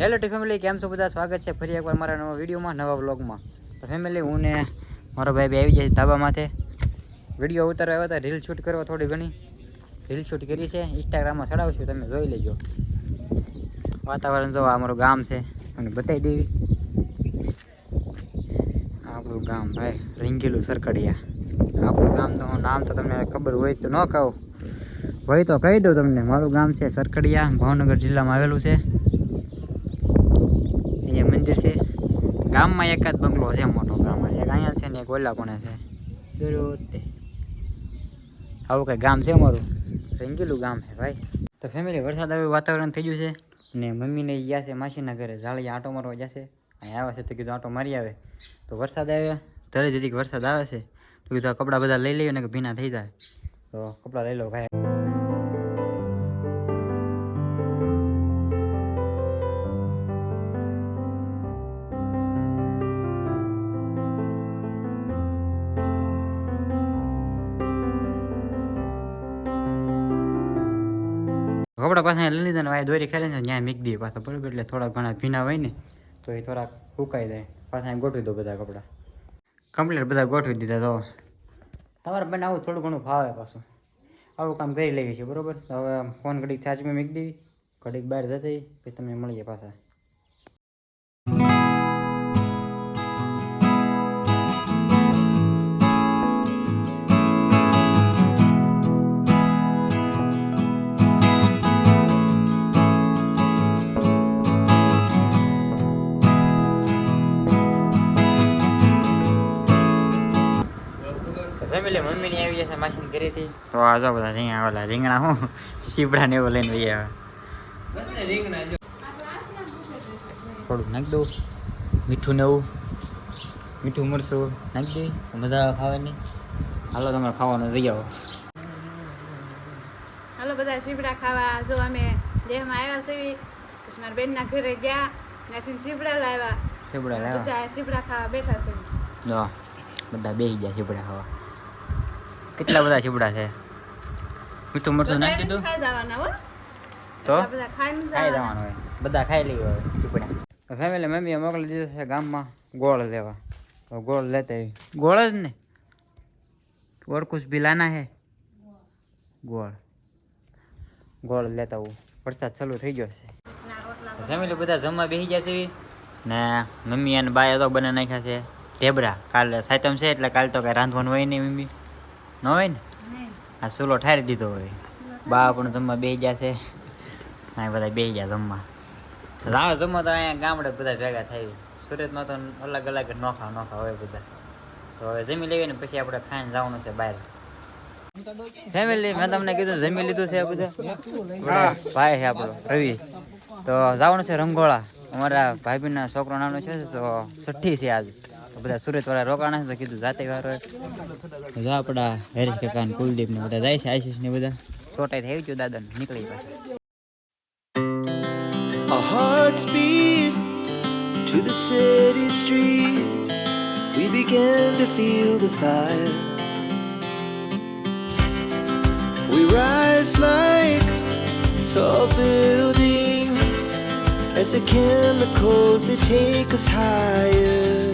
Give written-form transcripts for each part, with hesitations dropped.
Hello family, કેમ છો બધા? સ્વાગત છે ફરી એકવાર મારા નવા વિડીયોમાં, નવા વ્લોગમાં. તો ફેમિલી, હું ને મારો ભાઈ બી આવી જાય ધાબા માથે. વિડીયો ઉતારવા આવ્યા હતા, રીલ શૂટ કરવા. થોડી ઘણી રીલ શૂટ કરી છે, ઇન્સ્ટાગ્રામમાં ચડાવશું, તમે જોઈ લેજો. વાતાવરણ જો અમારું ગામ છે અને બતાવી દેવી. આપણું ગામ ભાઈ રીંગેલું સરકડિયા. આપણું ગામનું નામ તો તમને ખબર હોય તો ન કહું, હોય તો કહી દઉં તમને. મારું ગામ છે સરકડિયા, ભાવનગર જિલ્લામાં આવેલું છે. અહીંયા મંદિર છે. ગામમાં એકાદ બંગલો છે મોટો. ગામમાં એક અહીંયા છે ને એક ઓલા પણ છે. આવું કંઈ ગામ છે અમારું, રંગીલું ગામ છે ભાઈ. તો ફેમિલી, વરસાદ આવ્યું, વાતાવરણ થઈ ગયું છે ને મમ્મીને ગયા છે માસીના ઘરે. ઝાડી આંટો મારવા જશે. અહીંયા આવે છે તો કીધું આંટો મારી આવે. તો વરસાદ આવ્યો, ધરે જરીક વરસાદ આવે છે તો કીધું આ કપડાં બધા લઈ લઈએ ને કે ભીના થઈ જાય. તો કપડાં લઈ લો ભાઈ. કપડા પાછા લઈ લીધા ને ભાઈ, દોરી ખેલે ને ત્યાં મીક દઈએ પાછા, બરોબર? એટલે થોડા ઘણા ભીના હોય ને તો એ થોડાક સુકાઈ જાય. પાછા ગોઠવી દો બધા કપડા. કમ્પ્લીટ બધા ગોઠવી દીધા. તો તમારે બંને આવું થોડું ઘણું ફાવે પાછું. આવું કામ કરી લેવી છે, બરોબર? તો હવે ફોન ઘડીક ચાર્જમાં મૂકી દેવી, ઘડીક બહાર જતી, પછી તમને મળીએ પાછા. ફેમિલી, મમ્મીની આવી જશે માસીની ઘરેથી. તો આ જો બધા રીંગણા, ઓલા રીંગણા હું સીપડા ને એવું લઈને વહી આવે. થોડુંક નાખી દઉં મીઠું ને એવું, મીઠું મરચું નાખી દઈ, મજા આવે ખાવાની. હાલો તમારે ખાવાનું લઈ આવો. હાલો બધા સીપડા ખાવા. જો અમે દેહમાં આવ્યા છીએ, મારા બેનના ઘરે ગયા, ત્યાંથી સીપડા લાવ્યા. સીપડા લાવ્યા, બધા સીપડા ખાવા બેઠા છે. જો બધા બેસી ગયા સીપડા ખાવા. કેટલા બધા સીપડા છે. મીઠું મરચું નાખી દીધું, ખાઈ જવાના હો. તો બધા ખાઈ જવાનું હોય, બધા ખાઈ લેવું હોય સીપડા. તો ફેમિલી, મમ્મીએ મોકલી દીધો છે ગામમાં ગોળ લેવા. તો ગોળ લેતા ગોળ જ ને, और कुछ भी लाना है? ગોળ લેતા હું. વરસાદ ચાલુ થઈ ગયો છે. ફેમિલી, બધા જમવા બેસી ગયા છે ને મમ્મી અને બાએ તો બને નાખ્યા છે ઢેબરા. કાલે સાતમ છે એટલે કાલે તો કઈ રાંધવાનું હોય નહીં મમ્મી, ન હોય ને. આ ચૂલો ઠારી દીધો હોય. બા પણ જમવા બેસી ગયા છે. હા, બધા બેસી ગયા જમવા. રાવ જમવા તો અહીંયા ગામડે બધા ભેગા થાય. સુરતમાં તો અલગ અલગ નોખા હોય બધા. તો હવે જમી લેવી ને પછી આપણે ખાઈને જવાનું છે બહાર. ફેમિલી, મેં તમને કીધું જમી લીધું છે બધા. ભાઈ છે આપણો રવિ. તો જવાનું છે રંગોળા. અમારા ભાઈબીનના છોકરો નાનો છે તો 6ઠ્ઠી છે આજ. તો બધા સુરત વાળા રોકાણા છે તો કીધું જાતે વારો આપણા હરીશ કાકા ને કુલદીપ ને બધા જાય છે. આશીષ ને બધા ચોટાઈ થઈ ગયું દાદા ને નીકળી પાછા. Our hearts beat to the city streets. We began to feel the fire. We rise like tall buildings as the chemicals they take us higher.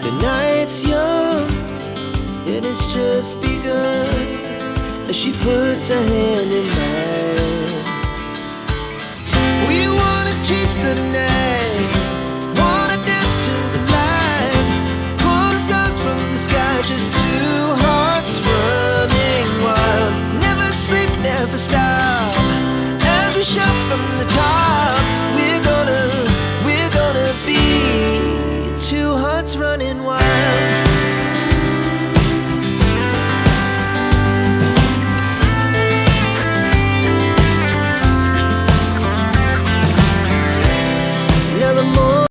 The night's young and it's just begun as she puts her hand in mine.